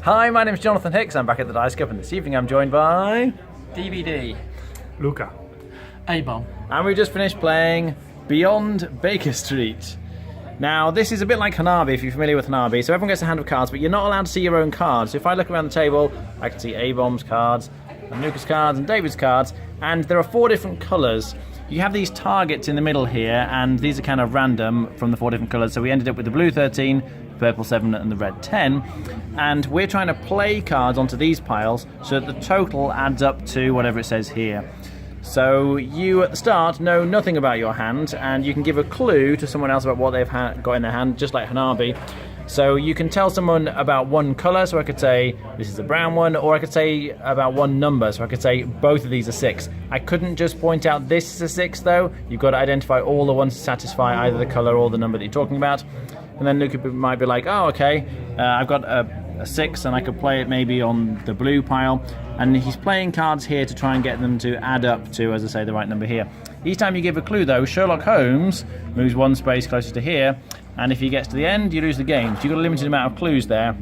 Hi, my name's Jonathan Hicks. I'm back at the Dice Cup, and this evening I'm joined by DVD. Luca. A-bomb. And we just finished playing Beyond Baker Street. Now, this is a bit like Hanabi, if you're familiar with Hanabi. So everyone gets a hand of cards, but you're not allowed to see your own cards. So if I look around the table, I can see A-bomb's cards, and Luca's cards, and David's cards, and there are 4 different colours. You have these targets in the middle here, and these are kind of random from the 4 different colours. So we ended up with the blue 13, purple 7 and the red 10, and we're trying to play cards onto these piles so that the total adds up to whatever it says here. So you at the start know nothing about your hand, and you can give a clue to someone else about what they've got in their hand, just like Hanabi. So you can tell someone about one colour, so I could say this is a brown one, or I could say about one number, so I could say both of these are 6. I couldn't just point out this is a 6 though. You've got to identify all the ones to satisfy either the colour or the number that you're talking about. And then Luca might be like, oh, okay, I've got a 6 and I could play it maybe on the blue pile. And he's playing cards here to try and get them to add up to, as I say, the right number here. Each time you give a clue, though, Sherlock Holmes moves 1 space closer to here. And if he gets to the end, you lose the game. So you've got a limited amount of clues there.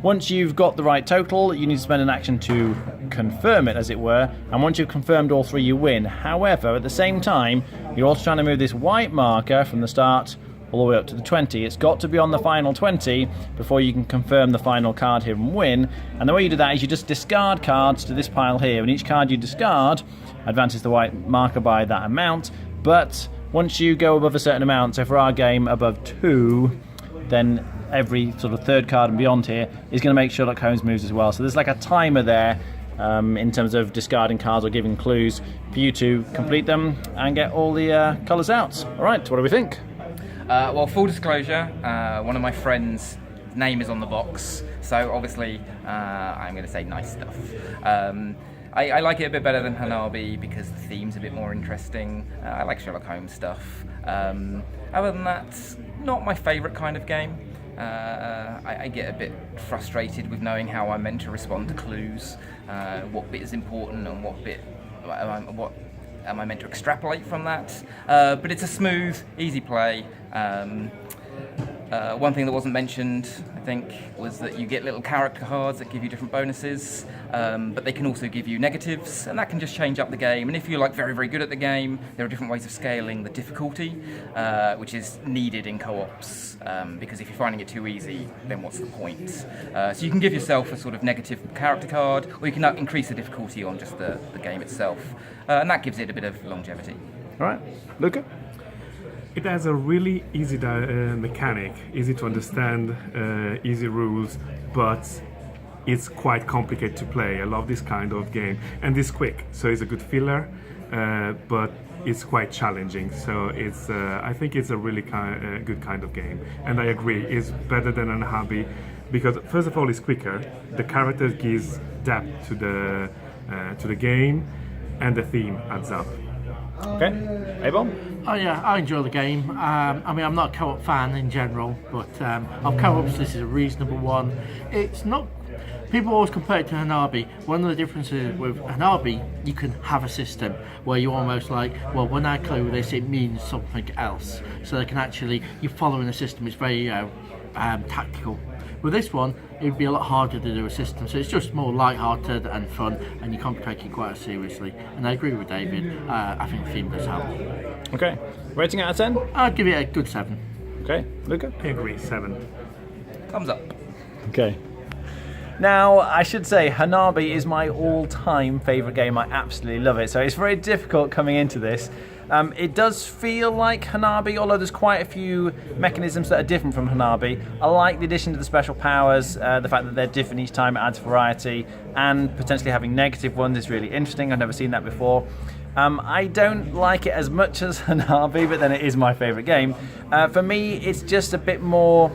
Once you've got the right total, you need to spend an action to confirm it, as it were. And once you've confirmed all 3, you win. However, at the same time, you're also trying to move this white marker from the start all the way up to the 20. It's got to be on the final 20 before you can confirm the final card here and win. And the way you do that is you just discard cards to this pile here, and each card you discard advances the white marker by that amount. But once you go above a certain amount, so for our game above 2, then every sort of 3rd card and beyond here is going to make Sherlock Holmes moves as well. So there's like a timer there in terms of discarding cards or giving clues for you to complete them and get all the colours out. Alright, what do we think? Well, full disclosure, one of my friends' name is on the box, so obviously I'm going to say nice stuff. I like it a bit better than Hanabi because the theme's a bit more interesting. I like Sherlock Holmes stuff. Other than that, not my favourite kind of game. I get a bit frustrated with knowing how I'm meant to respond to clues, what bit is important and what am I meant to extrapolate from that? But it's a smooth, easy play. One thing that wasn't mentioned, I think, was that you get little character cards that give you different bonuses, but they can also give you negatives, and that can just change up the game. And if you're like very, very good at the game, there are different ways of scaling the difficulty, which is needed in co-ops, because if you're finding it too easy, then what's the point? So you can give yourself a sort of negative character card, or you can increase the difficulty on just the game itself, and that gives it a bit of longevity. All right, Luca? It has a really easy mechanic, easy to understand, easy rules, but it's quite complicated to play. I love this kind of game, and it's quick, so it's a good filler, but it's quite challenging. So it's, I think it's a really good kind of game, and I agree, it's better than an hobby because first of all, it's quicker. The character gives depth to the game, and the theme adds up. Okay, A-bomb? Oh yeah, I enjoy the game. I mean, I'm not a co-op fan in general, but of co-ops, this is a reasonable one. It's not. People always compare it to Hanabi. One of the differences with Hanabi, you can have a system where you almost like, well, when I clue this, it means something else. So they can actually, you're following a system. It's very tactical. With this one, it would be a lot harder to do a system, so it's just more light-hearted and fun, and you can't take it quite as seriously. And I agree with David. I think the theme does help. Okay, rating out of 10? I'd give it a good 7. Okay, Luca? I agree, 7. Thumbs up. Okay. Now, I should say, Hanabi is my all-time favourite game. I absolutely love it. So it's very difficult coming into this. It does feel like Hanabi, although there's quite a few mechanisms that are different from Hanabi. I like the addition to the special powers, the fact that they're different each time, it adds variety, and potentially having negative ones is really interesting. I've never seen that before. I don't like it as much as Hanabi, but then it is my favourite game. For me, it's just a bit more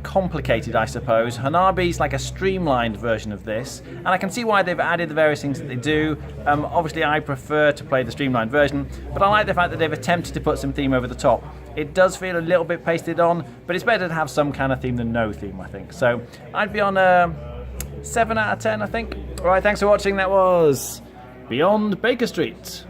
complicated, I suppose. Hanabi's like a streamlined version of this, and I can see why they've added the various things that they do. Obviously, I prefer to play the streamlined version, but I like the fact that they've attempted to put some theme over the top. It does feel a little bit pasted on, but it's better to have some kind of theme than no theme, I think. So I'd be on a 7 out of 10, I think. Alright, thanks for watching. That was Beyond Baker Street.